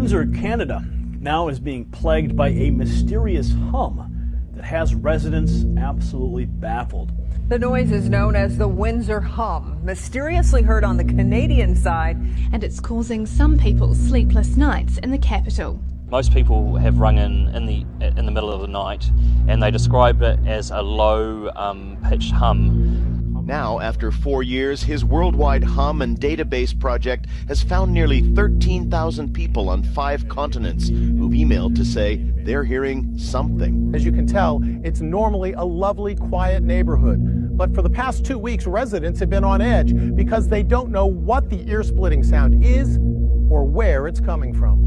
Windsor, Canada, now is being plagued by a mysterious hum that has residents absolutely baffled. The noise is known as the Windsor hum, mysteriously heard on the Canadian side. And it's causing some people sleepless nights in the capital. Most people have rung in the middle of the night, and they describe it as a low pitched hum. Now, after 4 years, his worldwide hum and database project has found nearly 13,000 people on 5 continents who've emailed to say they're hearing something. As you can tell, it's normally a lovely, quiet neighborhood. But for the past 2 weeks, residents have been on edge because they don't know what the ear-splitting sound is or where it's coming from.